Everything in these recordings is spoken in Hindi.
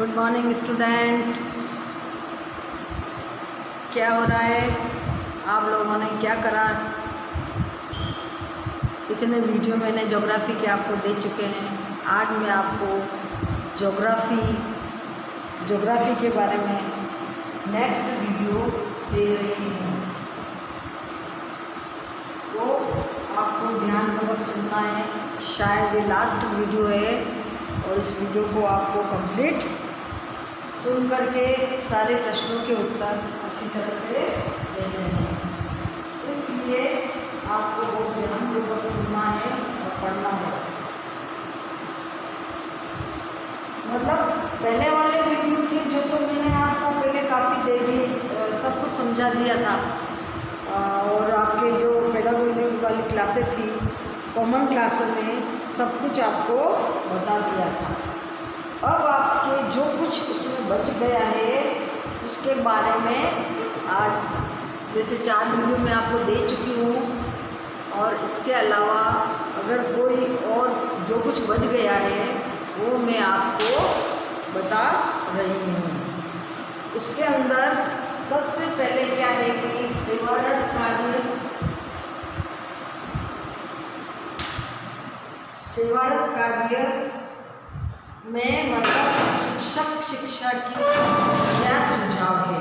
Good morning student. क्या हो रहा है? आप लोगों ने क्या करा? इतने वीडियो मैंने ज्योग्राफी के आपको दे चुके हैं। आज मैं आपको ज्योग्राफी के बारे में नेक्स्ट वीडियो दे रही हूँ, तो आपको ध्यानपूर्वक सुनना है। शायद ये लास्ट वीडियो है और इस वीडियो को आपको कंप्लीट सुन करके सारे प्रश्नों के उत्तर अच्छी तरह से देने हैं। इसलिए आपको बहुत ध्यानपूर्वक सुनना है और पढ़ना है। मतलब पहले वाले वीडियो थे जो तो मैंने आपको पहले काफ़ी दे दी, सब कुछ समझा दिया था। और आपके जो पेडागोजी वाली क्लासें थी, कॉमन क्लासों में सब कुछ आपको बता दिया था। अब आपके जो कुछ उसमें बच गया है उसके बारे में आज जैसे 4 वीडियो मैं आपको दे चुकी हूँ, और इसके अलावा अगर कोई और जो कुछ बच गया है वो मैं आपको बता रही हूँ। उसके अंदर सबसे पहले क्या है कि सेवारत कार्य में मतलब शिक्षा की क्या सुझाव है,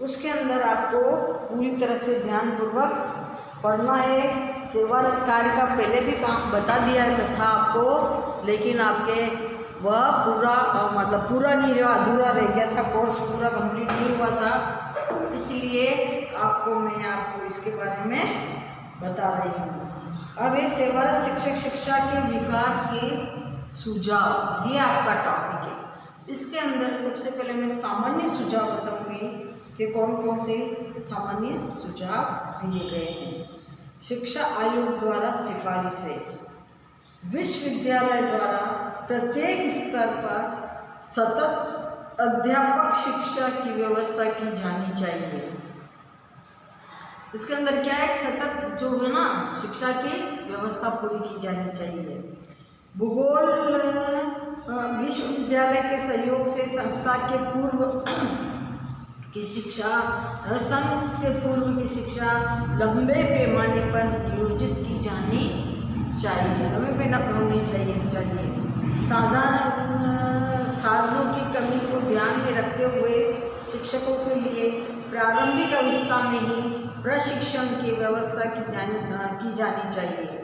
उसके अंदर आपको पूरी तरह से ध्यानपूर्वक पढ़ना है। सेवारत कार्य का पहले भी काम बता दिया था आपको, लेकिन आपके वह पूरा नहीं रहा, अधूरा रह गया था, कोर्स पूरा कंप्लीट नहीं हुआ था। इसलिए मैं आपको इसके बारे में बता रही हूँ। अब ये सेवारत शिक्षा के विकास के सुझाव, ये आपका टॉपिक है। इसके अंदर सबसे पहले मैं सामान्य सुझाव बताऊंगी कि कौन कौन से सामान्य सुझाव दिए गए हैं। शिक्षा आयोग द्वारा सिफारिशें, विश्वविद्यालय द्वारा प्रत्येक स्तर पर सतत अध्यापक शिक्षा की व्यवस्था की जानी चाहिए। इसके अंदर क्या है, सतत जो है ना शिक्षा की व्यवस्था पूरी की जानी चाहिए। भूगोल विश्वविद्यालय के सहयोग से संस्था के पूर्व की शिक्षा, संघ से पूर्व की शिक्षा लंबे पैमाने पर नियोजित की जानी चाहिए, लंबे पैमाने होनी चाहिए। साधनों की कमी को ध्यान में रखते हुए शिक्षकों के लिए प्रारंभिक अवस्था में ही प्रशिक्षण की व्यवस्था की जानी चाहिए।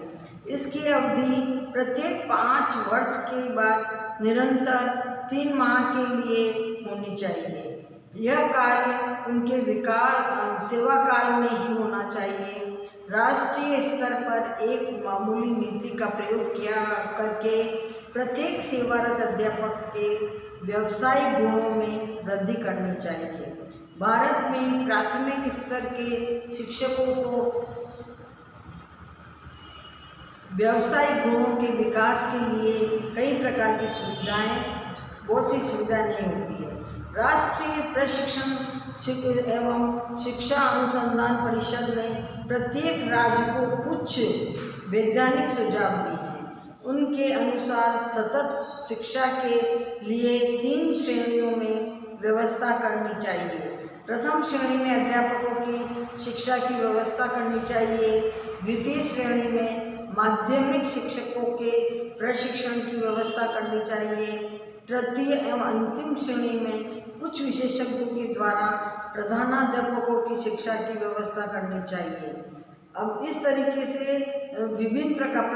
इसकी अवधि प्रत्येक 5 वर्ष के बाद निरंतर 3 माह के लिए होनी चाहिए। यह कार्य उनके सेवा काल में ही होना चाहिए। राष्ट्रीय स्तर पर एक मामूली नीति का प्रयोग करके प्रत्येक सेवारत अध्यापक के व्यावसायिक गुणों में वृद्धि करनी चाहिए। भारत में प्राथमिक स्तर के शिक्षकों को व्यावसायिक गुणों के विकास के लिए कई प्रकार की बहुत सी सुविधाएं नहीं होती है। राष्ट्रीय प्रशिक्षण एवं शिक्षा अनुसंधान परिषद ने प्रत्येक राज्य को कुछ वैज्ञानिक सुझाव दिए हैं। उनके अनुसार सतत शिक्षा के लिए 3 श्रेणियों में व्यवस्था करनी चाहिए। प्रथम श्रेणी में अध्यापकों की शिक्षा की व्यवस्था करनी चाहिए। द्वितीय श्रेणी में माध्यमिक शिक्षकों के प्रशिक्षण की व्यवस्था करनी चाहिए। तृतीय एवं अंतिम श्रेणी में कुछ विशेषज्ञों के द्वारा प्रधानाध्यापकों की शिक्षा की व्यवस्था करनी चाहिए। अब इस तरीके से विविध प्रकार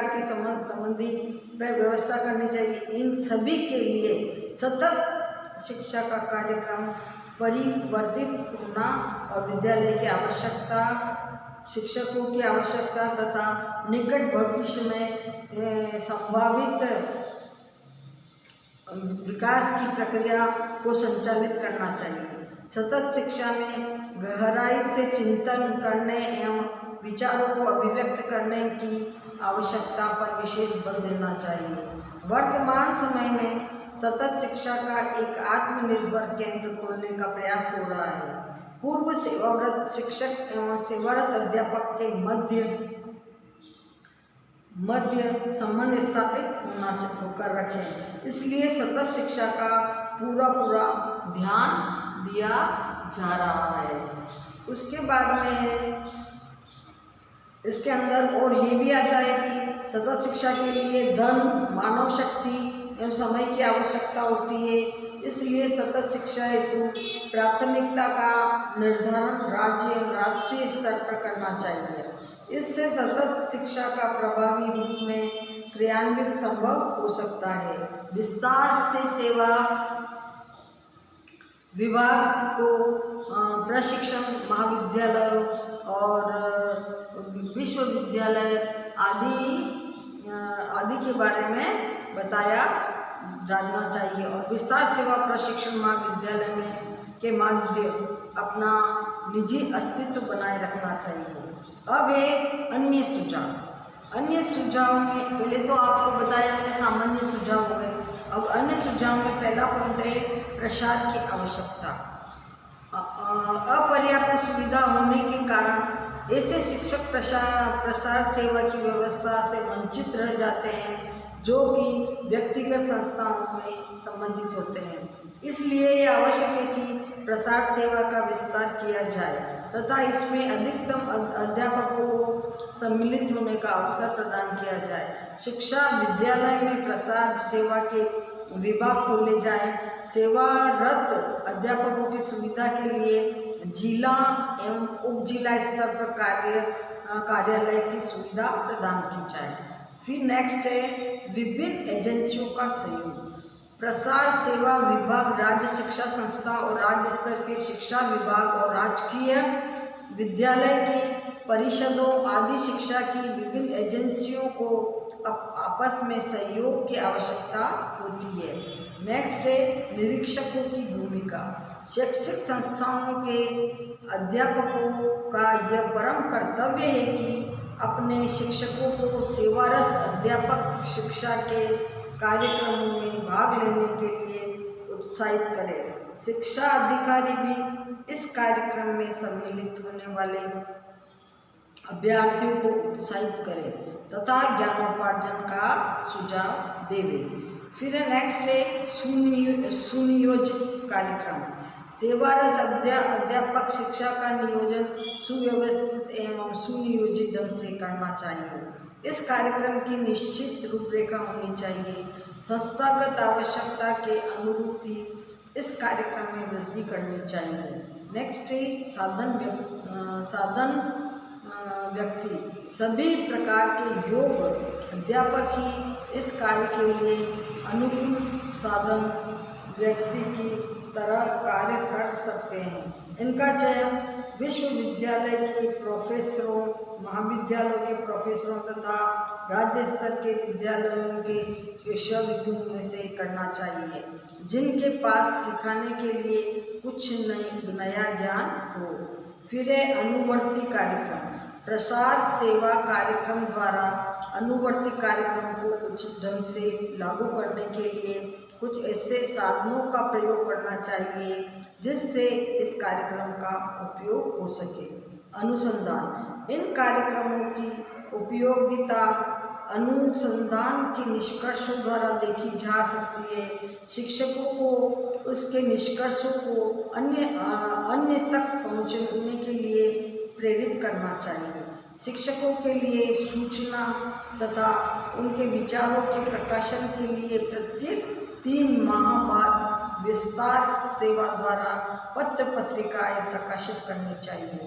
की संबंधी व्यवस्था करनी चाहिए। इन सभी के लिए सतत शिक्षा का कार्यक्रम परिवर्तित होना और विद्यालय की आवश्यकता, शिक्षकों की आवश्यकता तथा निकट भविष्य में संभावित विकास की प्रक्रिया को संचालित करना चाहिए। सतत शिक्षा में गहराई से चिंतन करने एवं विचारों को अभिव्यक्त करने की आवश्यकता पर विशेष बल देना चाहिए। वर्तमान समय में सतत शिक्षा का एक आत्मनिर्भर केंद्र खोलने का प्रयास हो रहा है। पूर्व सेवारत शिक्षक एवं सेवारत अध्यापक के मध्य मध्य संबंध स्थापित होकर रखें। इसलिए सतत शिक्षा का पूरा ध्यान दिया जा रहा है। उसके बाद में इसके अंदर और ये भी आता है कि सतत शिक्षा के लिए धन, मानव शक्ति एवं समय की आवश्यकता होती है। इसलिए सतत शिक्षा हेतु प्राथमिकता का निर्धारण राज्य एवं राष्ट्रीय स्तर पर करना चाहिए। इससे सतत शिक्षा का प्रभावी रूप में क्रियान्वित संभव हो सकता है। विस्तार से सेवा विभाग को प्रशिक्षण महाविद्यालयों और विश्वविद्यालय आदि के बारे में बताया जाना चाहिए और विस्तार सेवा प्रशिक्षण महाविद्यालय के माध्यम अपना निजी अस्तित्व बनाए रखना चाहिए। अब है अन्य सुझाव में पहले तो आपको बताया मैंने सामान्य सुझाव है। अब अन्य सुझाव में पहला पॉइंट है प्रसार की आवश्यकता। अपर्याप्त सुविधा होने के कारण ऐसे शिक्षक प्रसार सेवा की व्यवस्था से वंचित रह जाते हैं जो कि व्यक्तिगत संस्थाओं में संबंधित होते हैं। इसलिए ये आवश्यक है कि प्रसार सेवा का विस्तार किया जाए तथा इसमें अधिकतम अध्यापकों को सम्मिलित होने का अवसर प्रदान किया जाए। शिक्षा विद्यालय में प्रसार सेवा के विभाग खोले जाए। सेवारत अध्यापकों की सुविधा के लिए जिला एवं उप जिला स्तर पर कार्यालय की सुविधा प्रदान की जाए। फिर नेक्स्ट है विभिन्न एजेंसियों का सहयोग। प्रसार सेवा विभाग राज्य शिक्षा संस्था और राज्य स्तर के शिक्षा विभाग और राजकीय विद्यालय की परिषदों आदि शिक्षा की विभिन्न एजेंसियों को आपस में सहयोग की आवश्यकता होती है। नेक्स्ट है निरीक्षकों की भूमिका। शैक्षिक संस्थाओं के अध्यापकों का यह परम कर्तव्य है कि अपने शिक्षकों को सेवारत अध्यापक शिक्षा के कार्यक्रमों में भाग लेने के लिए उत्साहित करें। शिक्षा अधिकारी भी इस कार्यक्रम में सम्मिलित होने वाले अभ्यर्थियों को उत्साहित करें तथा ज्ञानोपार्जन का सुझाव देवे। फिर नेक्स्ट है सुनियोजित कार्यक्रम। सेवारत अध्यापक शिक्षा का नियोजन सुव्यवस्थित एवं सुनियोजित ढंग से करना चाहिए। इस कार्यक्रम की निश्चित रूपरेखा होनी चाहिए। संस्थागत आवश्यकता के अनुरूप ही इस कार्यक्रम में वृद्धि करनी चाहिए। नेक्स्ट है साधन व्यक्ति। सभी प्रकार के योग्य अध्यापक ही इस कार्य के लिए अनुकूल साधन व्यक्ति की तरह कार्य कर सकते हैं। इनका चयन विश्वविद्यालय के प्रोफेसरों, महाविद्यालयों के प्रोफेसरों तथा राज्य स्तर के विद्यालयों के विश्वविद्यालयों में से करना चाहिए जिनके पास सिखाने के लिए कुछ नया ज्ञान हो। फिर है अनुवर्ती कार्यक्रम। प्रसार सेवा कार्यक्रम द्वारा अनुवर्ती कार्यक्रम को उचित ढंग से लागू करने के लिए कुछ ऐसे साधनों का प्रयोग करना चाहिए जिससे इस कार्यक्रम का उपयोग हो सके। अनुसंधान। इन कार्यक्रमों की उपयोगिता अनुसंधान के निष्कर्षों द्वारा देखी जा सकती है। शिक्षकों को उसके निष्कर्षों को अन्य तक पहुंचने के लिए प्रेरित करना चाहिए। शिक्षकों के लिए सूचना तथा उनके विचारों के प्रकाशन के लिए प्रत्येक 3 माह बाद विस्तार सेवा द्वारा पत्र पत्रिकाएं प्रकाशित करनी चाहिए।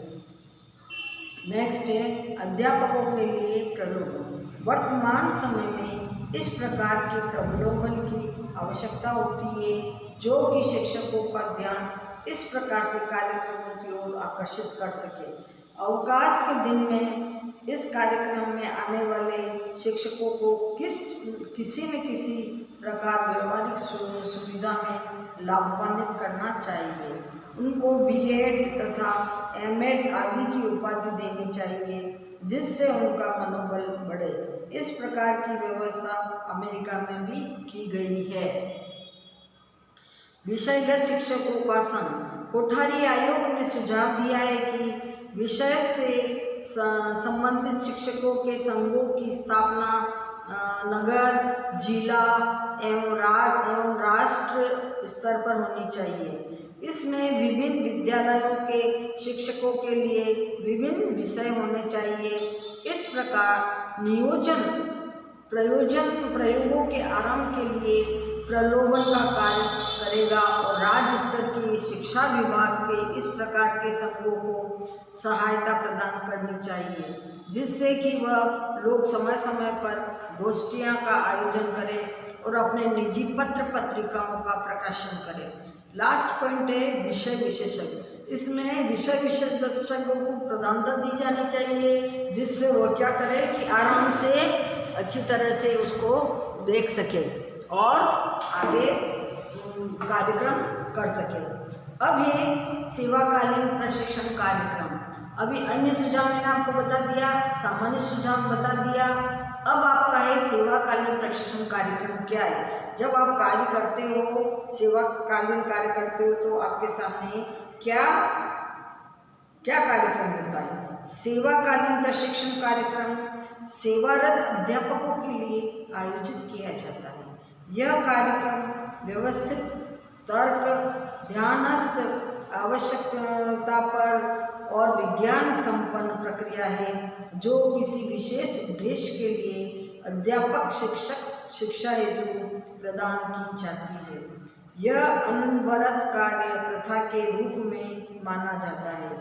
नेक्स्ट है अध्यापकों के लिए प्रलोभन। वर्तमान समय में इस प्रकार के प्रलोभन की आवश्यकता होती है जो कि शिक्षकों का ध्यान इस प्रकार से कार्यक्रमों की ओर आकर्षित कर सके। अवकाश के दिन में इस कार्यक्रम में आने वाले शिक्षकों को किसी न किसी प्रकार व्यवहारिक सुविधा में लाभान्वित करना चाहिए। उनको B.Ed तथा M.Ed आदि की उपाधि देनी चाहिए जिससे उनका मनोबल बढ़े। इस प्रकार की व्यवस्था अमेरिका में भी की गई है। विषयगत शिक्षकों का संघ। कोठारी आयोग ने सुझाव दिया है कि विषय से संबंधित शिक्षकों के संघों की स्थापना नगर, जिला एवं राष्ट्र स्तर पर होनी चाहिए। इसमें विभिन्न विद्यालयों के शिक्षकों के लिए विभिन्न विषय होने चाहिए। इस प्रकार नियोजन प्रयोगों के आरंभ के लिए प्रलोभन का कार्य करेगा और राज्य स्तर के शिक्षा विभाग के इस प्रकार के संघों को सहायता प्रदान करनी चाहिए, जिससे कि वह लोग समय समय पर गोष्ठियां का आयोजन करें और अपने निजी पत्र पत्रिकाओं का प्रकाशन करें। लास्ट पॉइंट है विषय विशेषज्ञ। इसमें विषय विशेषज्ञों को प्रधानता दी जानी चाहिए, जिससे वो क्या करे कि आराम से अच्छी तरह से उसको देख सके और आगे कार्यक्रम कर सके। अब ये सेवाकालीन प्रशिक्षण कार्यक्रम, अभी अन्य सुझाव मैंने आपको बता दिया, सामान्य सुझाव बता दिया। अब आपका है सेवाकालीन प्रशिक्षण कार्यक्रम क्या है। जब आप कार्य करते हो, सेवाकालीन कार्य करते हो, तो आपके सामने क्या कार्यक्रम होता है। सेवाकालीन प्रशिक्षण कार्यक्रम सेवारत अध्यापकों के लिए आयोजित किया जाता है। यह कार्यक्रम व्यवस्थित, तर्क, ध्यानस्थ, आवश्यकता पर और विज्ञान संपन्न प्रक्रिया है, जो किसी विशेष उद्देश्य के लिए अध्यापक शिक्षा हेतु प्रदान की जाती है। यह अनवरत कार्य प्रथा के रूप में माना जाता है।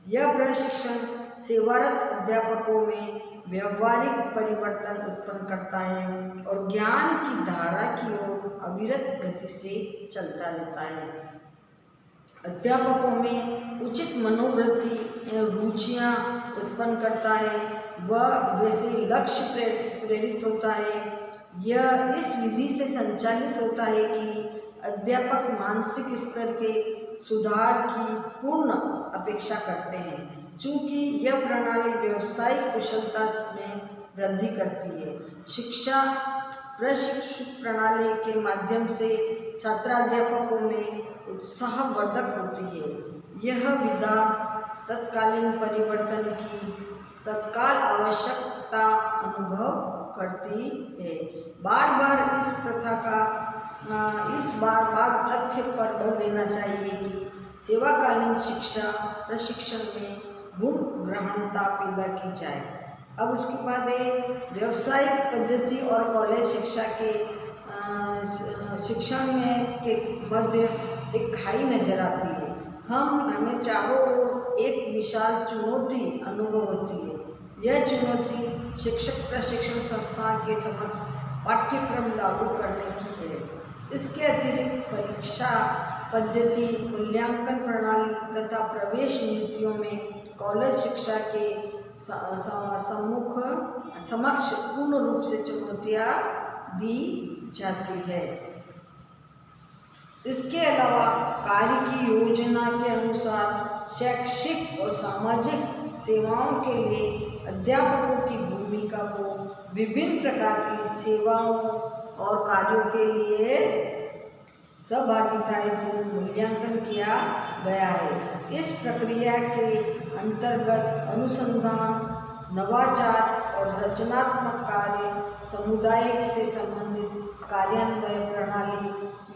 यह प्रशिक्षण सेवारत अध्यापकों में व्यवहारिक परिवर्तन उत्पन्न करता है और ज्ञान की धारा की ओर अविरत गति से चलता रहता है। अध्यापकों में उचित मनोवृत्ति एवं रुचियाँ उत्पन्न करता है, वह वैसे लक्ष्य प्रेरित होता है। यह इस विधि से संचालित होता है कि अध्यापक मानसिक स्तर के सुधार की पूर्ण अपेक्षा करते हैं, चूँकि यह प्रणाली व्यावसायिक कुशलता में वृद्धि करती है। शिक्षा प्रशिक्षण प्रणाली के माध्यम से छात्राध्यापकों में उत्साहवर्धक होती है। यह विधा तत्कालीन परिवर्तन की तत्काल आवश्यकता अनुभव करती है। बार बार तथ्य पर बल देना चाहिए कि सेवाकालीन शिक्षा प्रशिक्षण में गुण ग्रहणता पैदा की जाए। अब उसके बाद व्यावसायिक पद्धति और कॉलेज शिक्षा के शिक्षण में के मध्य एक खाई नजर आती है। हमें चारों ओर एक विशाल चुनौती अनुभव होती है। यह चुनौती शिक्षक प्रशिक्षण संस्थान के समक्ष पाठ्यक्रम लागू करने की है। इसके अतिरिक्त परीक्षा पद्धति, मूल्यांकन प्रणाली तथा प्रवेश नीतियों में कॉलेज शिक्षा के समक्ष पूर्ण रूप से चुनौतियाँ दी जाती है। इसके अलावा कार्य की योजना के अनुसार शैक्षिक और सामाजिक सेवाओं के लिए अध्यापकों की भूमिका को विभिन्न प्रकार की सेवाओं और कार्यों के लिए सहभागिता हेतु मूल्यांकन किया गया है। इस प्रक्रिया के अंतर्गत अनुसंधान, नवाचार और रचनात्मक कार्य समुदाय से संबंधित कार्यान्वयन प्रणाली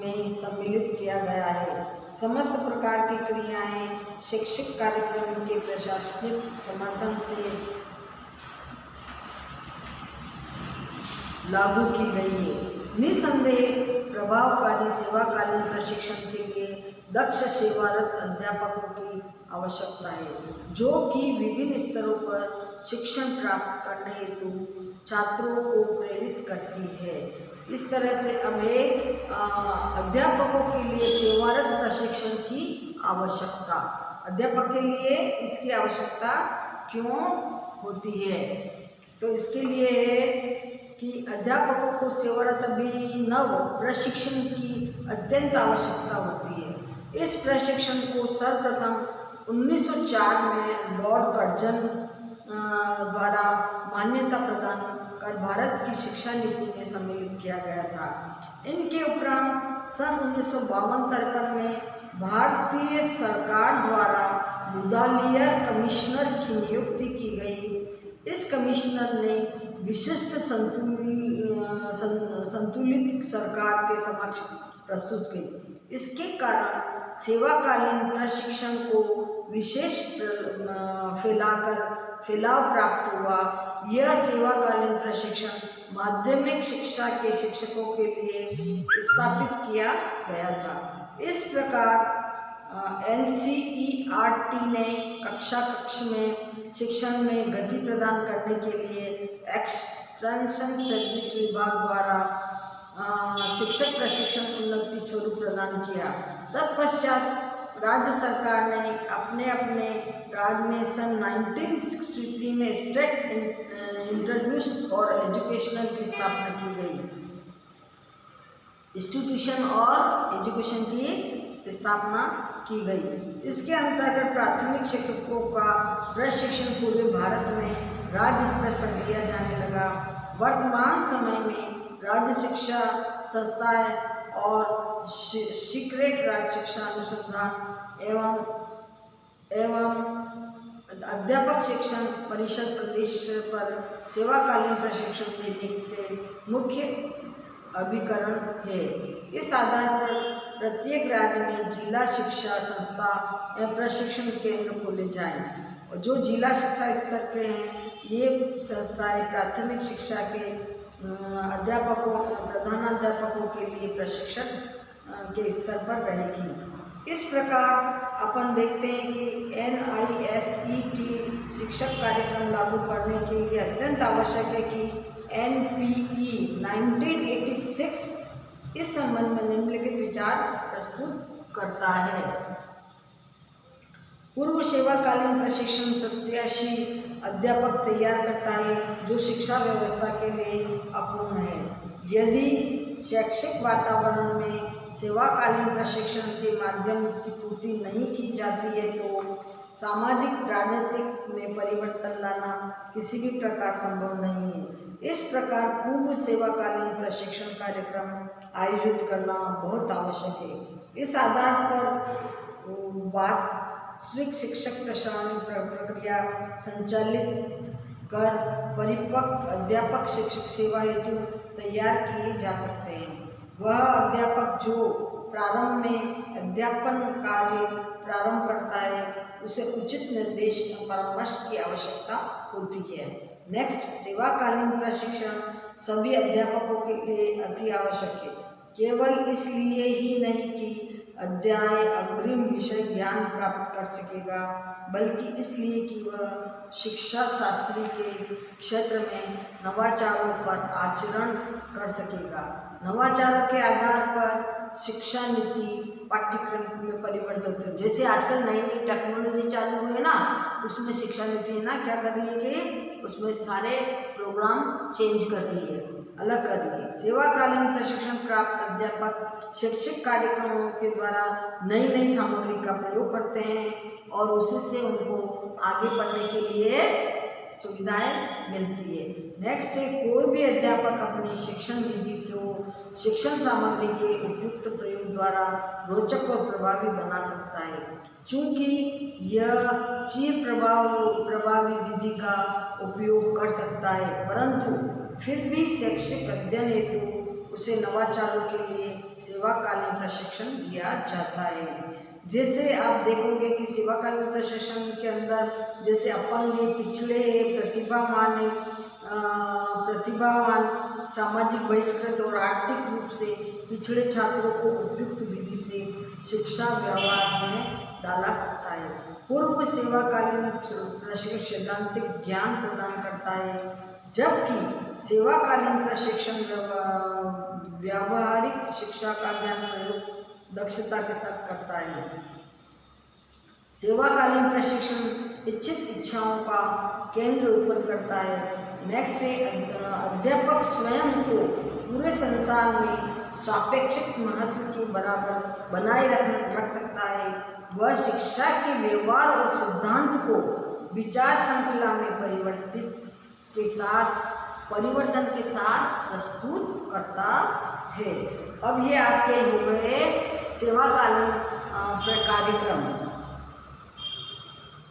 में सम्मिलित किया गया है। समस्त प्रकार की क्रियाएं शैक्षिक कार्यक्रम के प्रशासनिक समर्थन से लागू की गई है। निसंदेह प्रभावकारी सेवाकालीन प्रशिक्षण के लिए दक्ष सेवारत अध्यापकों की आवश्यकता है, जो कि विभिन्न स्तरों पर शिक्षण प्राप्त करने हेतु छात्रों को प्रेरित करती है। इस तरह से हमें अध्यापकों के लिए सेवारत प्रशिक्षण की आवश्यकता, अध्यापक के लिए इसकी आवश्यकता क्यों होती है, तो इसके लिए है कि अध्यापकों को सेवारत अभिनव प्रशिक्षण की अत्यंत आवश्यकता होती है। इस प्रशिक्षण को सर्वप्रथम 1904 में लॉर्ड कर्जन द्वारा मान्यता प्रदान कर भारत की शिक्षा नीति में सम्मिलित किया गया था। इनके उपरांत सन 1952-53 में भारतीय सरकार द्वारा मुदालियर कमिश्नर की नियुक्ति की गई। इस कमिश्नर ने विशिष्ट संतुलित सरकार के समक्ष प्रस्तुत की। इसके कारण सेवाकालीन प्रशिक्षण को विशेष फैलाव प्राप्त हुआ। यह सेवाकालीन प्रशिक्षण माध्यमिक शिक्षा के शिक्षकों के लिए स्थापित किया गया था। इस प्रकार NCERT ने कक्ष में शिक्षण में गति प्रदान करने के लिए एक्सटेंशन सर्विस विभाग द्वारा शिक्षक प्रशिक्षण उन्नति स्वरूप प्रदान किया। तत्पश्चात राज्य सरकार ने अपने राज्य में सन 1963 में स्टेट इंस्टीट्यूट और एजुकेशनल की स्थापना की गई। इंस्टीट्यूशन और एजुकेशन की स्थापना की गई। इसके अंतर्गत प्राथमिक शिक्षकों का प्रशिक्षण पूरे भारत में राज्य स्तर पर दिया जाने लगा। वर्तमान समय में राज्य शिक्षा संस्थाएं और सीक्रेट राज्य शिक्षा अनुसंधान एवं अध्यापक शिक्षण परिषद प्रदेश पर सेवाकालीन प्रशिक्षण देने के मुख्य अभिकरण है। इस आधार पर प्रत्येक राज्य में जिला शिक्षा संस्था एवं प्रशिक्षण केंद्र खोले जाएं। और जो जिला शिक्षा स्तर के हैं, ये संस्थाएं प्राथमिक शिक्षा के अध्यापकों प्रधानाध्यापकों के लिए प्रशिक्षण के स्तर पर रहेगी। इस प्रकार अपन देखते हैं कि NISET शिक्षक कार्यक्रम लागू करने के लिए अत्यंत आवश्यक है कि NPE 1986 इस संबंध में निम्नलिखित विचार प्रस्तुत करता है। पूर्व सेवाकालीन प्रशिक्षण प्रत्याशी अध्यापक तैयार करता है जो शिक्षा व्यवस्था के लिए अपूर्ण है। यदि शैक्षिक वातावरण में सेवाकालीन प्रशिक्षण के माध्यम की पूर्ति नहीं की जाती है तो सामाजिक राजनीतिक में परिवर्तन लाना किसी भी प्रकार संभव नहीं है। इस प्रकार पूर्व सेवाकालीन प्रशिक्षण कार्यक्रम आयोजित करना बहुत आवश्यक है। इस आधार पर वास्तविक शिक्षक प्रशिक्षण प्रक्रिया संचालित कर परिपक्व अध्यापक शिक्षक सेवा हेतु तैयार किए जा सकते हैं। वह अध्यापक जो प्रारंभ में अध्यापन कार्य प्रारंभ करता है उसे उचित निर्देश एवं परामर्श की आवश्यकता होती है। नेक्स्ट, सेवाकालीन प्रशिक्षण सभी अध्यापकों के लिए अति आवश्यक है। केवल इसलिए ही नहीं कि अध्याय अग्रिम विषय ज्ञान प्राप्त कर सकेगा, बल्कि इसलिए कि वह शिक्षा शास्त्री के क्षेत्र में नवाचारों पर आचरण कर सकेगा। नवाचारों के आधार पर शिक्षा नीति पाठ्यक्रम में परिवर्तित होते हैं। जैसे आजकल नई नई टेक्नोलॉजी चालू हुई है ना, उसमें शिक्षा नीति है ना क्या कर रही है कि उसमें सारे प्रोग्राम चेंज कर रही है, अलग कर रही है। सेवाकालीन प्रशिक्षण प्राप्त अध्यापक शैक्षिक कार्यक्रमों के द्वारा नई नई सामग्री का प्रयोग करते हैं और उसी से उनको आगे बढ़ने के लिए सुविधाएं मिलती है। नेक्स्ट है, कोई भी अध्यापक अपनी शिक्षण विधि को शिक्षण सामग्री के उपयुक्त प्रयोग द्वारा रोचक और प्रभावी बना सकता है। चूँकि यह चिर प्रभावी विधि का उपयोग कर सकता है, परंतु फिर भी शैक्षिक अध्ययन हेतु उसे नवाचारों के लिए सेवाकालीन प्रशिक्षण दिया जाता है। जैसे आप देखोगे कि सेवाकालीन प्रशिक्षण के अंदर जैसे अपंग, पिछड़े, प्रतिभावान, सामाजिक बहिष्कृत और आर्थिक रूप से पिछड़े छात्रों को उपयुक्त विधि से शिक्षा व्यवहार में डाला सकता है। पूर्व सेवाकालीन प्रशिक्षण सैद्धांतिक ज्ञान प्रदान करता है, जबकि सेवाकालीन प्रशिक्षण व्यावहारिक शिक्षा का ज्ञान प्रयोग दक्षता के साथ करता है। सेवाकालीन प्रशिक्षण इच्छित इच्छाओं का केंद्र उत्पन्न करता है। नेक्स्ट है, अध्यापक स्वयं को पूरे संसार में सापेक्षिक महत्व के बराबर बनाए रख सकता है। वह शिक्षा के व्यवहार और सिद्धांत को विचार श्रृंखला में परिवर्तन के साथ प्रस्तुत करता है। अब ये आपके हो गए सेवाकालीन कार्यक्रम।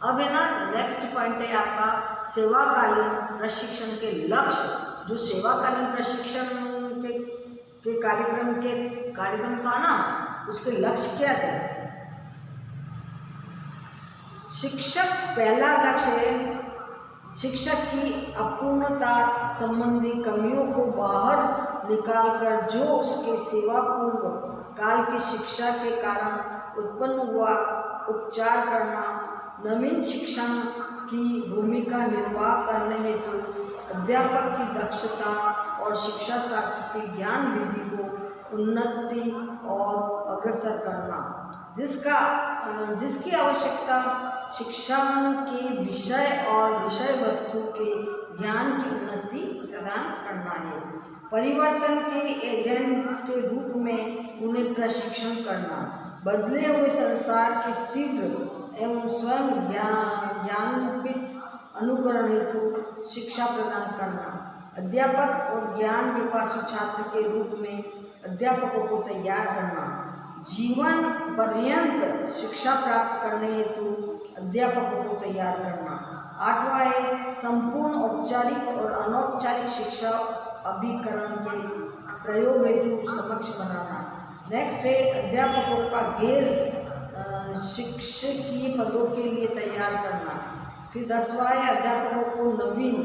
अब है ना नेक्स्ट पॉइंट है आपका सेवाकालीन प्रशिक्षण के लक्ष्य। जो सेवाकालीन प्रशिक्षण के कार्यक्रम था ना, उसके लक्ष्य क्या थे? शिक्षक पहला लक्ष्य है शिक्षक की अपूर्णता संबंधी कमियों को बाहर निकालकर जो उसके सेवा पूर्व काल की शिक्षा के कारण उत्पन्न हुआ उपचार करना, नवीन शिक्षा की भूमिका निर्वाह करने हेतु अध्यापक की दक्षता और शिक्षा शास्त्र की ज्ञान विधि को उन्नति और अग्रसर करना, जिसकी आवश्यकता शिक्षण के विषय और विषय वस्तु के ज्ञान की उन्नति प्रदान करना है। परिवर्तन के एजेंट के रूप में उन्हें प्रशिक्षण करना, बदले हुए संसार के तीव्र एवं स्वयं ज्ञानोपित अनुकरण हेतु शिक्षा प्रदान करना, अध्यापक और ज्ञान पिपासु छात्र के रूप में अध्यापकों को तैयार करना, जीवन पर्यंत शिक्षा प्राप्त करने हेतु अध्यापकों को तैयार करना। 8वां है संपूर्ण औपचारिक और अनौपचारिक शिक्षा अभिकरण के प्रयोग हेतु समक्ष बनाना। नेक्स्ट है अध्यापकों का गैर शिक्षकीय पदों के लिए तैयार करना। फिर 10वां है अध्यापकों को नवीन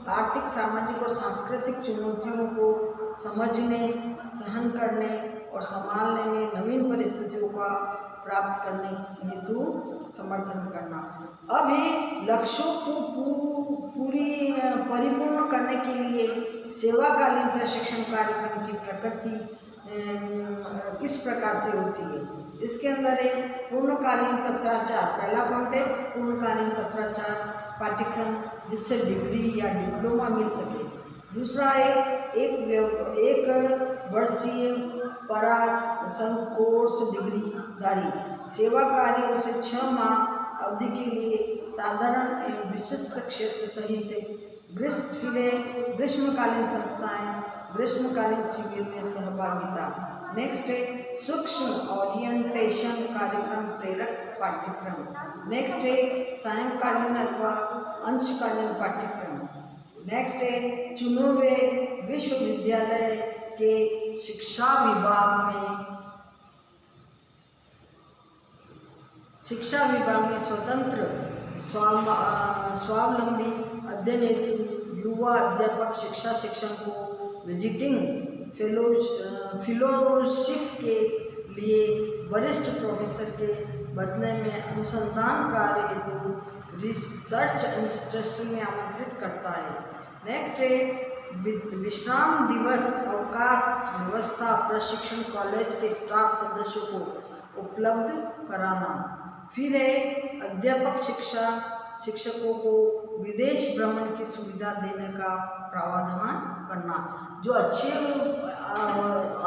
आर्थिक, सामाजिक और सांस्कृतिक चुनौतियों को समझने, सहन करने और संभालने में नवीन परिस्थितियों का प्राप्त करने हेतु समर्थन करना। अब है लक्ष्यों को परिपूर्ण करने के लिए सेवाकालीन प्रशिक्षण कार्यक्रम की प्रकृति किस प्रकार से होती है। इसके अंदर है पूर्णकालीन पत्राचार। पहला पॉइंट है पूर्णकालीन पत्राचार पाठ्यक्रम, जिससे डिग्री या डिप्लोमा मिल सके। दूसरा है एक वर्षीय परासन कोर्स डिग्रीधारी सेवा कार्यों से 6 माह अवधि के लिए साधारण एवं विशिष्ट क्षेत्र सहित ग्रीष्मकालीन संस्थाएं, ग्रीष्मकालीन शिविर में सहभागिता। नेक्स्ट है सूक्ष्म ओरिएंटेशन कार्यक्रम प्रेरक पाठ्यक्रम। नेक्स्ट है सायंकालीन अथवा अंशकालीन पाठ्यक्रम। नेक्स्ट है चुने हुए विश्वविद्यालय के शिक्षा विभाग में स्वतंत्र स्वावलंबी अध्ययन हेतु युवा अध्यापक शिक्षण को विजिटिंग फेलोशिप के लिए वरिष्ठ प्रोफेसर के बदले में अनुसंधान कार्य हेतु रिसर्च इंस्टीट्यूट में आमंत्रित करता है। नेक्स्ट है विश्राम दिवस अवकाश व्यवस्था प्रशिक्षण कॉलेज के स्टाफ सदस्यों को उपलब्ध कराना। फिर है अध्यापक शिक्षकों को विदेश भ्रमण की सुविधा देने का प्रावधान करना। जो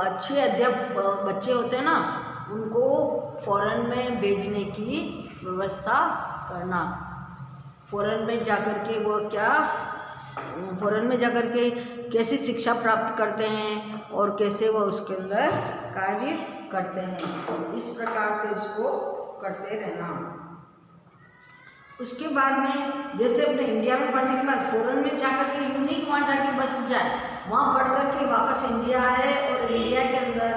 अच्छे अध्यापक बच्चे होते हैं ना, उनको फॉरेन में भेजने की व्यवस्था करना। फॉरेन में जाकर के कैसी शिक्षा प्राप्त करते हैं और कैसे वह उसके अंदर कार्य करते हैं, इस प्रकार से उसको करते रहना। उसके बाद में जैसे अपने इंडिया में पढ़ने के बाद फॉरेन में जाकर के यूनिक वहाँ जाके बस जाए, वहाँ पढ़ कर के वापस इंडिया आए और इंडिया के अंदर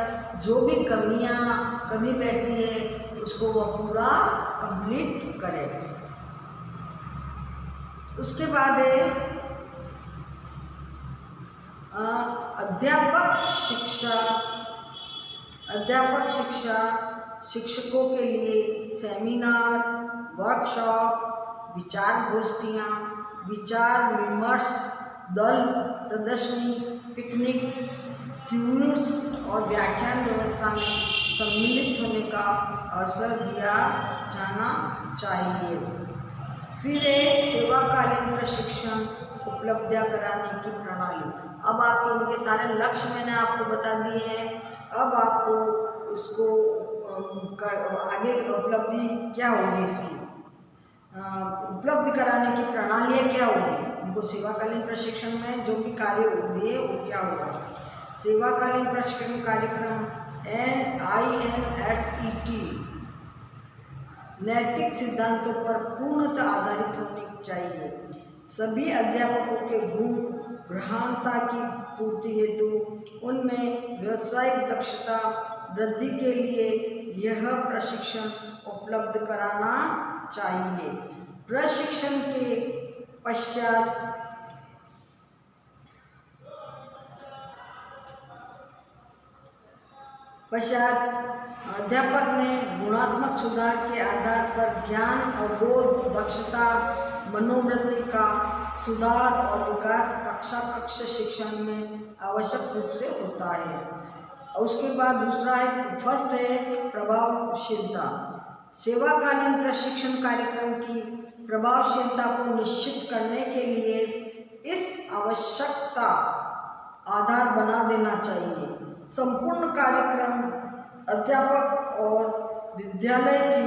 जो भी कमी पैसी है उसको वह पूरा कंप्लीट करे। उसके बाद है अध्यापक शिक्षा शिक्षकों के लिए सेमिनार, वर्कशॉप, विचार गोष्ठियाँ, विचार विमर्श, दल प्रदर्शनी, पिकनिक, टूर्स और व्याख्यान व्यवस्था में सम्मिलित होने का अवसर दिया जाना चाहिए। फिर सेवाकालीन प्रशिक्षण उपलब्धियाँ कराने की प्रणाली। अब आपके उनके सारे लक्ष्य मैंने आपको बता दिए हैं। अब आपको उसको आगे उपलब्धि क्या होगी, इसकी उपलब्ध कराने की प्रणालियाँ क्या होगी, उनको सेवाकालीन प्रशिक्षण में जो भी कार्य दिए वो क्या होगा। सेवाकालीन प्रशिक्षण कार्यक्रम INSET नैतिक सिद्धांतों पर पूर्णतः आधारित होनी चाहिए। सभी अध्यापकों के गुण ग्रहणता की पूर्ति हेतु उनमें व्यावसायिक दक्षता वृद्धि के लिए यह प्रशिक्षण उपलब्ध कराना चाहिए। प्रशिक्षण के पश्चात अध्यापक ने गुणात्मक सुधार के आधार पर ज्ञान, अवबोध, दक्षता, मनोवृत्ति का सुधार और विकास कक्ष शिक्षण में आवश्यक रूप से होता है। और उसके बाद दूसरा है, फर्स्ट है प्रभावशीलता। सेवाकालीन प्रशिक्षण कार्यक्रम की प्रभावशीलता को निश्चित करने के लिए इस आवश्यकता आधार बना देना चाहिए। संपूर्ण कार्यक्रम अध्यापक और विद्यालय की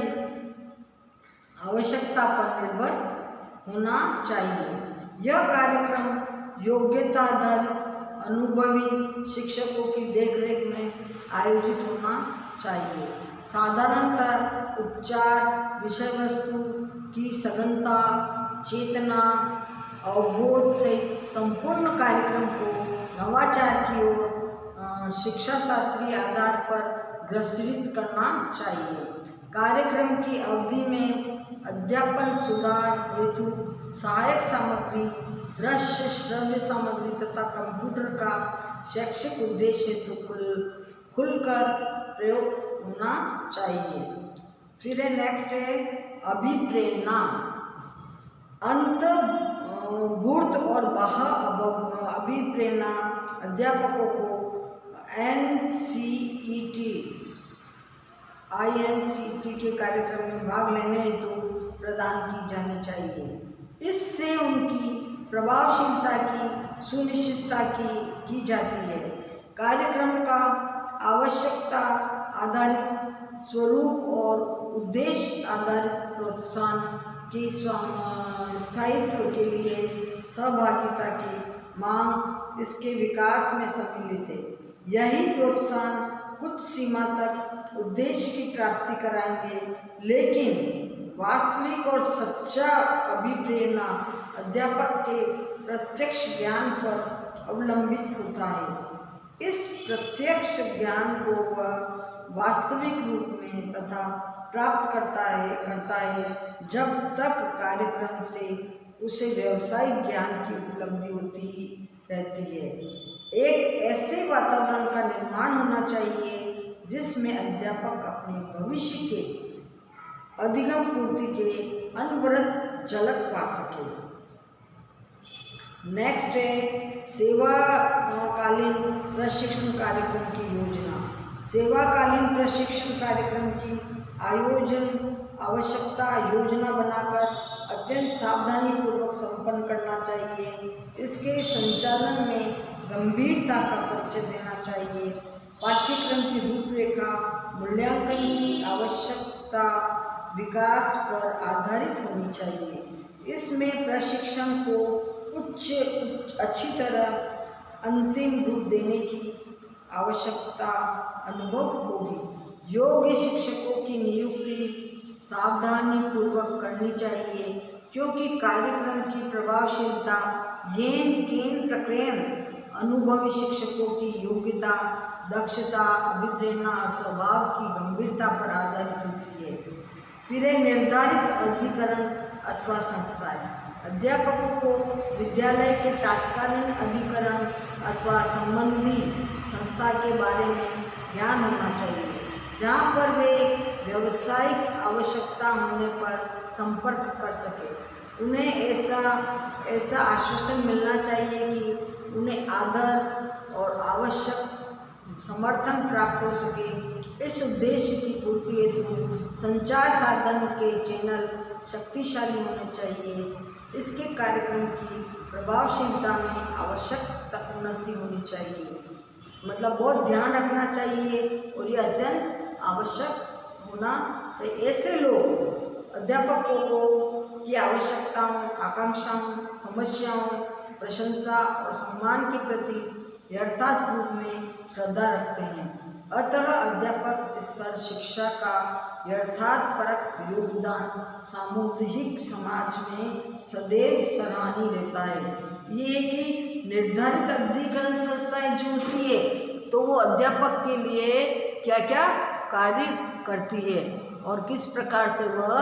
आवश्यकता पर निर्भर होना चाहिए। यह कार्यक्रम योग्यता आधारित अनुभवी शिक्षकों की देखरेख में आयोजित होना चाहिए। साधारणतः उपचार, विषय वस्तु की सघनता, चेतना, अवबोध से संपूर्ण कार्यक्रम को नवाचार की ओर शिक्षा शास्त्रीय आधार पर ग्रसित करना चाहिए। कार्यक्रम की अवधि में अध्यापन सुधार हेतु सहायक सामग्री, दृश्य श्रव्य सामग्री तथा कंप्यूटर का शैक्षिक उद्देश्य हेतु खुलकर प्रयोग होना चाहिए। फिर है नेक्स्ट है अभिप्रेरणा। अंतर्बूर्त और बाह्य अभिप्रेरणा अध्यापकों को INCET के कार्यक्रम में भाग लेने हेतु प्रदान की जानी चाहिए। इससे उनकी प्रभावशीलता की सुनिश्चितता की जाती है। कार्यक्रम का आवश्यकता आधारित स्वरूप और उद्देश्य आधारित प्रोत्साहन के स्थायित्व के लिए सहभागिता की मांग इसके विकास में सम्मिलित है। यही प्रोत्साहन कुछ सीमा तक उद्देश्य की प्राप्ति कराएंगे, लेकिन वास्तविक और सच्चा अभिप्रेरणा अध्यापक के प्रत्यक्ष ज्ञान पर अवलंबित होता है। इस प्रत्यक्ष ज्ञान को वह वास्तविक रूप में तथा प्राप्त करता है जब तक कार्यक्रम से उसे व्यावसायिक ज्ञान की उपलब्धि होती रहती है। एक ऐसे वातावरण का निर्माण होना चाहिए जिसमें अध्यापक अपने भविष्य के अधिगम पूर्ति के अनवरत झलक पा सके। नेक्स्ट है सेवाकालीन प्रशिक्षण कार्यक्रम की योजना। सेवाकालीन प्रशिक्षण कार्यक्रम की आयोजन आवश्यकता योजना बनाकर अत्यंत सावधानी पूर्वक संपन्न करना चाहिए। इसके संचालन में गंभीरता का परिचय देना चाहिए। पाठ्यक्रम की रूपरेखा मूल्यांकन की आवश्यकता विकास पर आधारित होनी चाहिए। इसमें प्रशिक्षण को अच्छी तरह अंतिम रूप देने की आवश्यकता अनुभव होगी। योग्य शिक्षकों की नियुक्ति सावधानी पूर्वक करनी चाहिए, क्योंकि कार्यक्रम की प्रभावशीलता केन प्रक्रिया अनुभवी शिक्षकों की योग्यता, दक्षता, अभिप्रेरणा और स्वभाव की गंभीरता पर आधारित होती है। फिर निर्धारित अभिकरण अथवा संस्थाएं। अध्यापकों को विद्यालय के तात्कालीन अभिकरण अथवा संबंधी संस्था के बारे में ज्ञान होना चाहिए, जहाँ पर वे व्यावसायिक आवश्यकता होने पर संपर्क कर सके। उन्हें ऐसा आश्वासन मिलना चाहिए कि उन्हें आदर और आवश्यक समर्थन प्राप्त हो सके। इस उद्देश्य की पूर्ति हेतु संचार साधन के चैनल शक्तिशाली होने चाहिए। इसके कार्यक्रम की प्रभावशीलता में आवश्यक उन्नति होनी चाहिए, मतलब बहुत ध्यान रखना चाहिए और ये अत्यंत आवश्यक होना चाहिए। ऐसे लोग अध्यापकों को की आवश्यकताओं, आकांक्षाओं, समस्याओं, प्रशंसा और सम्मान के प्रति यथार्थ रूप में श्रद्धा रखते हैं। अतः अध्यापक स्तर शिक्षा का यथार्थपरक योगदान सामूहिक समाज में सदैव सराहनीय रहता है। ये है कि निर्धारित अभिकरण संस्थाएं जो होती है तो वो अध्यापक के लिए क्या क्या कार्य करती है और किस प्रकार से वह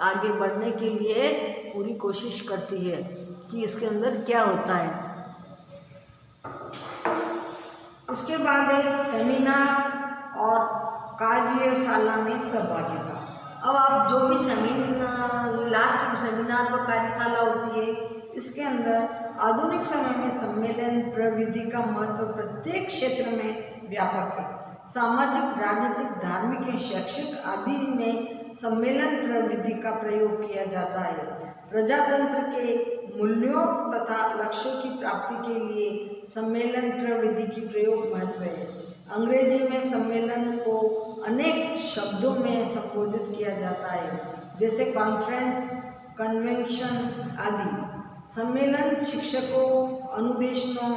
आगे बढ़ने के लिए पूरी कोशिश करती है कि इसके अंदर क्या होता है। उसके बाद है सेमिनार और कार्यशाला में सहभागिता। अब आप जो भी लास्ट सेमिनार व कार्यशाला होती है इसके अंदर आधुनिक समय में सम्मेलन प्रविधि का महत्व प्रत्येक क्षेत्र में व्यापक है। सामाजिक, राजनीतिक, धार्मिक या शैक्षिक आदि में सम्मेलन प्रविधि का प्रयोग किया जाता है। प्रजातंत्र के मूल्यों तथा लक्ष्यों की प्राप्ति के लिए सम्मेलन प्रविधि की प्रयोग महत्व है। अंग्रेजी में सम्मेलन को अनेक शब्दों में संबोधित किया जाता है, जैसे कॉन्फ्रेंस, कन्वेंशन आदि। सम्मेलन शिक्षकों, अनुदेशनों,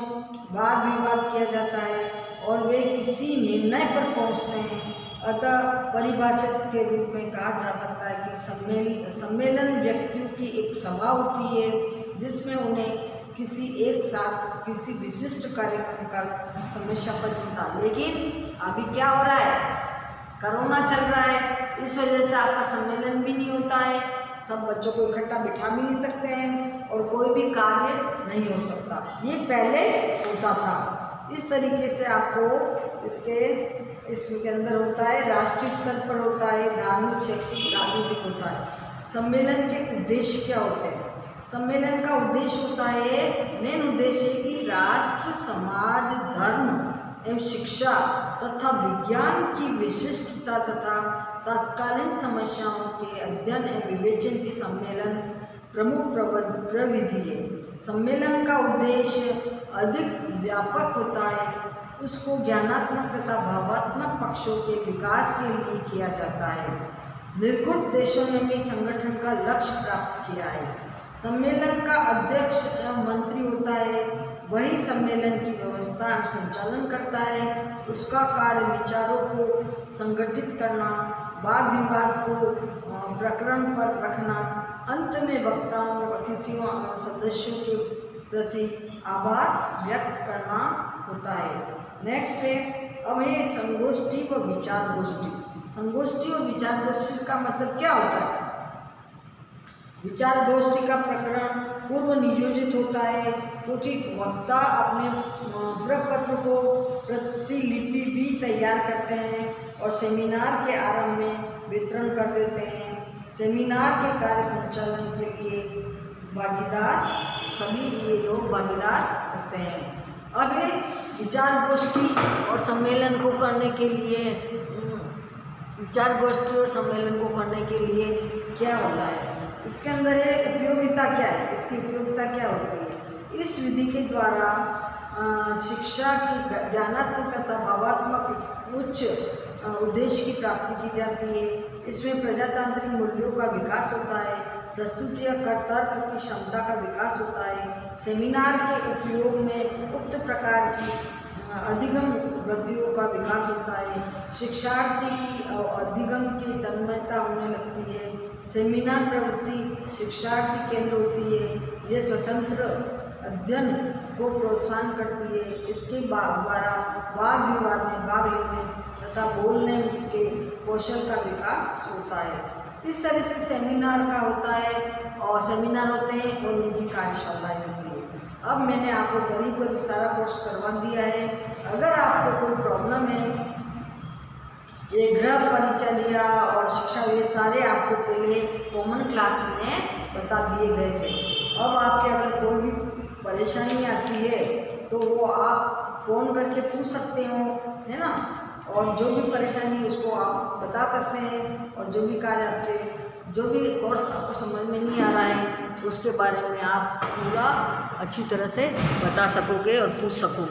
वाद विवाद किया जाता है और वे किसी निर्णय पर पहुंचते हैं। अतः परिभाषित के रूप में कहा जा सकता है कि सम्मेलन व्यक्तियों की एक सभा होती है जिसमें उन्हें किसी एक साथ किसी विशिष्ट कार्यक्रम का समस्या पर चिंता। लेकिन अभी क्या हो रहा है, कोरोना चल रहा है, इस वजह से आपका सम्मेलन भी नहीं होता है, सब बच्चों को इकट्ठा बिठा भी नहीं सकते हैं और कोई भी कार्य नहीं हो सकता। ये पहले होता था। इस तरीके से आपको इसके अंदर होता है, राष्ट्रीय स्तर पर होता है, धार्मिक, शैक्षिक, राजनीतिक होता है। सम्मेलन के उद्देश्य क्या होते हैं? सम्मेलन का उद्देश्य होता है, मेन उद्देश्य है कि राष्ट्र, समाज, धर्म एवं शिक्षा तथा विज्ञान की विशिष्टता तथा तत्कालीन समस्याओं के अध्ययन एवं विवेचन की सम्मेलन प्रमुख प्रविधि है। सम्मेलन का उद्देश्य अधिक व्यापक होता है, उसको ज्ञानात्मक तथा भावात्मक पक्षों के विकास के लिए किया जाता है। निर्गुण देशों ने भी संगठन का लक्ष्य प्राप्त किया है। सम्मेलन का अध्यक्ष एवं मंत्री होता है, वही सम्मेलन की व्यवस्था एवं संचालन करता है। उसका कार्य विचारों को संगठित करना, वाद विवाद को प्रकरण पर रखना, अंत में वक्ताओं, अतिथियों और सदस्यों के प्रति आभार व्यक्त करना होता है। नेक्स्ट है, अब है संगोष्ठी व विचार गोष्ठी। संगोष्ठी और विचार गोष्ठी का मतलब क्या होता है? विचार गोष्ठी का प्रकरण पूर्व नियोजित होता है, क्योंकि वक्ता अपने प्रपत्र को प्रतिलिपि भी तैयार करते हैं और सेमिनार के आरंभ में वितरण कर देते हैं। सेमिनार के कार्य संचालन के लिए सभी ये लोग भागीदार होते हैं। अब ये विचार गोष्ठी और सम्मेलन को करने के लिए क्या होता है? इसके अंदर है उपयोगिता क्या है, इसकी उपयोगिता क्या होती है? इस विधि के द्वारा शिक्षा की ज्ञानात्मक तथा भावात्मक उच्च उद्देश्य की प्राप्ति की जाती है। इसमें प्रजातांत्रिक मूल्यों का विकास होता है, प्रस्तुति या तर्क की क्षमता का विकास होता है। सेमिनार के उपयोग में उक्त प्रकार की अधिगम गतियों का विकास होता है। शिक्षार्थी की अधिगम की तन्मयता होने लगती है। सेमिनार प्रवृत्ति शिक्षार्थी केंद्र होती है। यह स्वतंत्र अध्ययन को प्रोत्साहन करती है। इसके द्वारा वाद विवाद में भाग लेने तथा बोलने के कौशल का विकास होता है। इस तरह से सेमिनार का होता है और सेमिनार होते हैं और उनकी कार्यशालाएँ होती है। अब मैंने आपको करीब करीब सारा कोर्स करवा दिया है। अगर आपको कोई प्रॉब्लम है, ये गृह परिचर्या और शिक्षा, ये सारे आपको पहले कॉमन क्लास में बता दिए गए थे। अब आपके अगर कोई भी परेशानी आती है तो वो आप फ़ोन करके पूछ सकते हो, है ना, और जो भी परेशानी उसको आप बता सकते हैं और जो भी कार्य आपके जो भी कोर्स आपको समझ में नहीं आ रहा है उसके बारे में आप पूरा अच्छी तरह से बता सकोगे और पूछ सकोगे।